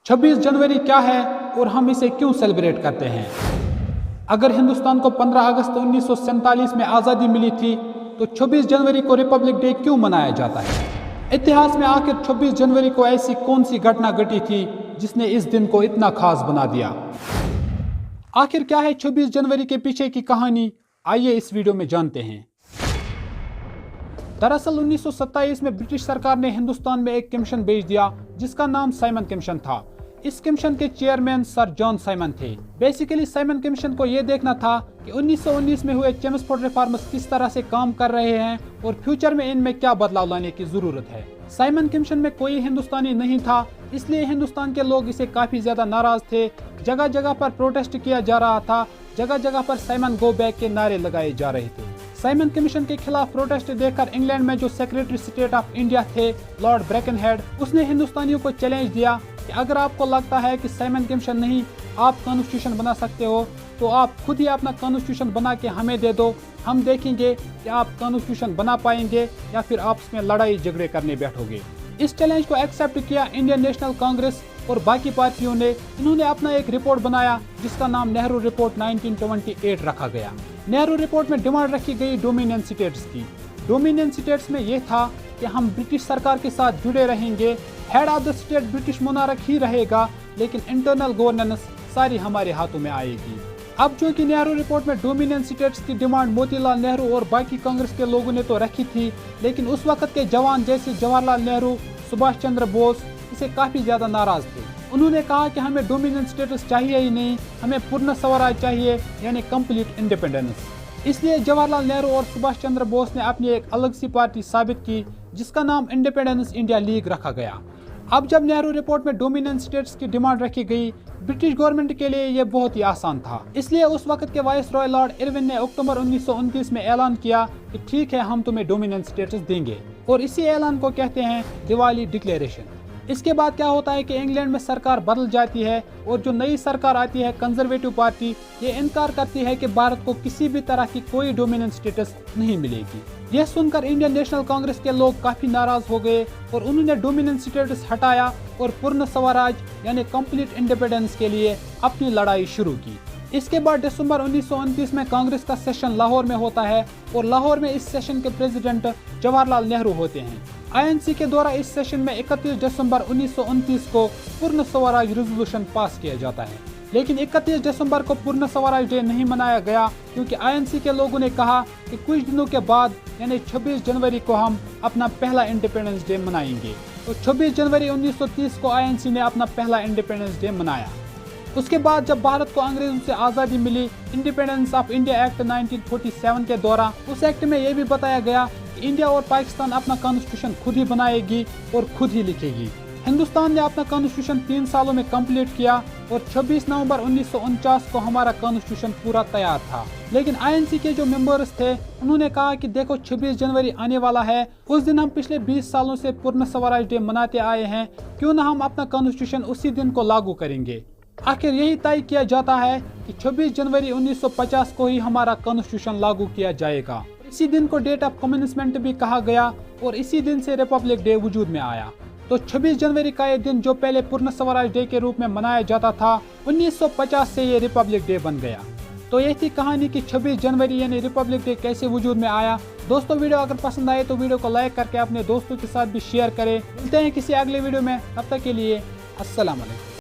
26 जनवरी क्या है और हम इसे क्यों सेलिब्रेट करते हैं? अगर हिंदुस्तान को 15 अगस्त 1947 में आज़ादी मिली थी तो 26 जनवरी को रिपब्लिक डे क्यों मनाया जाता है? इतिहास में आखिर 26 जनवरी को ऐसी कौन सी घटना घटी थी जिसने इस दिन को इतना खास बना दिया? आखिर क्या है 26 जनवरी के पीछे की कहानी? आइए इस वीडियो में जानते हैं। दरअसल 1927 में ब्रिटिश सरकार ने हिंदुस्तान में एक कमीशन भेज दिया जिसका नाम साइमन कमीशन था। इस कमीशन के चेयरमैन सर जॉन साइमन थे। बेसिकली साइमन कमीशन को यह देखना था कि 1919 में हुए चेम्सफोर्ड रिफॉर्म्स किस तरह से काम कर रहे हैं और फ्यूचर में इनमें क्या बदलाव लाने की जरूरत है। साइमन कमीशन में कोई हिंदुस्तानी नहीं था, इसलिए हिंदुस्तान के लोग इसे काफी ज्यादा नाराज थे। जगह जगह पर प्रोटेस्ट किया जा रहा था, जगह जगह पर साइमन गो बैक के नारे लगाए जा रहे थे। साइमन कमीशन के खिलाफ प्रोटेस्ट देखकर इंग्लैंड में जो सेक्रेटरी स्टेट ऑफ इंडिया थे लॉर्ड ब्रेकनहेड, उसने हिंदुस्तानियों को चैलेंज दिया कि अगर आपको लगता है कि साइमन कमीशन नहीं आप कॉन्स्टिट्यूशन बना सकते हो तो आप खुद ही अपना कॉन्स्टिट्यूशन बना के हमें दे दो। हम देखेंगे कि आप कॉन्स्टिट्यूशन बना पाएंगे या फिर आपस में लड़ाई झगड़े करने बैठोगे। इस चैलेंज को एक्सेप्ट किया इंडियन नेशनल कांग्रेस और बाकी पार्टियों ने। इन्होंने अपना एक रिपोर्ट बनाया जिसका नाम नेहरू रिपोर्ट 1928 रखा गया। नेहरू रिपोर्ट में डिमांड रखी गई डोमिनियन स्टेट्स की। डोमिनियन स्टेट्स में यह था कि हम ब्रिटिश सरकार के साथ जुड़े रहेंगे, head of the state British monarch ही रहेगा, लेकिन इंटरनल गवर्नेंस सारी हमारे हाथों में आएगी। अब जो कि नेहरू रिपोर्ट में डोमिनियन स्टेट्स की डिमांड मोतीलाल नेहरू और बाकी कांग्रेस के लोगों ने तो रखी थी, लेकिन उस वक्त के जवान जैसे जवाहरलाल नेहरू, सुभाष चंद्र बोस इसे काफी ज्यादा नाराज थे। उन्होंने कहा कि हमें डोमिनियन स्टेटस चाहिए ही नहीं, हमें पूर्ण स्वराज चाहिए, यानी कंप्लीट इंडिपेंडेंस। इसलिए जवाहरलाल नेहरू और सुभाष चंद्र बोस ने अपनी एक अलग सी पार्टी साबित की जिसका नाम इंडिपेंडेंस इंडिया लीग रखा गया। अब जब नेहरू रिपोर्ट में डोमिनियन स्टेट्स की डिमांड रखी गई, ब्रिटिश गवर्नमेंट के लिए यह बहुत ही आसान था। इसलिए उस वक्त के वाइस रॉय लॉर्ड इरविन ने अक्टूबर 1929 में ऐलान किया कि ठीक है, हम तुम्हें डोमिनियन स्टेटस देंगे, और इसी ऐलान को कहते हैं दिवाली डिक्लेरेशन। इसके बाद क्या होता है कि इंग्लैंड में सरकार बदल जाती है और जो नई सरकार आती है कंजर्वेटिव पार्टी, ये इनकार करती है कि भारत को किसी भी तरह की कोई डोमिनियन स्टेटस नहीं मिलेगी। यह सुनकर इंडियन नेशनल कांग्रेस के लोग काफी नाराज हो गए और उन्होंने डोमिनियन स्टेटस हटाया और पूर्ण स्वराज यानी कंप्लीट इंडिपेंडेंस के लिए अपनी लड़ाई शुरू की। इसके बाद दिसंबर 1929 में कांग्रेस का सेशन लाहौर में होता है और लाहौर में इस सेशन के प्रेसिडेंट जवाहरलाल नेहरू होते हैं। आईएनसी के द्वारा इस सेशन में 31 दिसंबर 1929 को पूर्ण स्वराज रेजोल्यूशन पास किया जाता है, लेकिन 31 दिसंबर को पूर्ण स्वराज डे नहीं मनाया गया क्योंकि आईएनसी के लोगों ने कहा कि कुछ दिनों के बाद यानी 26 जनवरी को हम अपना पहला इंडिपेंडेंस डे मनाएंगे। तो 26 जनवरी 1930 को आईएनसी ने अपना पहला इंडिपेंडेंस डे मनाया। उसके बाद जब भारत को अंग्रेजों से आज़ादी मिली, इंडिपेंडेंस ऑफ इंडिया एक्ट 1947 के द्वारा उस एक्ट में यह भी बताया गया कि इंडिया और पाकिस्तान अपना कॉन्स्टिट्यूशन खुद ही बनाएगी और खुद ही लिखेगी। हिंदुस्तान ने अपना कॉन्स्टिट्यूशन 3 सालों में कंप्लीट किया और 26 नवंबर 1949 को हमारा कॉन्स्टिट्यूशन पूरा तैयार था। लेकिन आईएनसी के जो मेंबर्स थे उन्होंने कहा कि देखो 26 जनवरी आने वाला है, उस दिन हम पिछले 20 सालों से पूर्ण स्वराज डे मनाते आए हैं, क्यों ना हम अपना कॉन्स्टिट्यूशन उसी दिन को लागू करेंगे। आखिर यही तय किया जाता है कि 26 जनवरी 1950 को ही हमारा कॉन्स्टिट्यूशन लागू किया जाएगा। इसी दिन को डेट ऑफ कमेंसमेंट भी कहा गया और इसी दिन से रिपब्लिक डे वजूद में आया। तो 26 जनवरी का ये दिन जो पहले पूर्ण स्वराज डे के रूप में मनाया जाता था, 1950 से ये रिपब्लिक डे बन गया। तो ये थी कहानी कि 26 जनवरी यानी रिपब्लिक डे कैसे वजूद में आया। दोस्तों, वीडियो अगर पसंद आए तो वीडियो को लाइक करके अपने दोस्तों के साथ भी शेयर करें। मिलते हैं किसी अगले वीडियो में, तब तक के लिए अस्सलाम वालेकुम।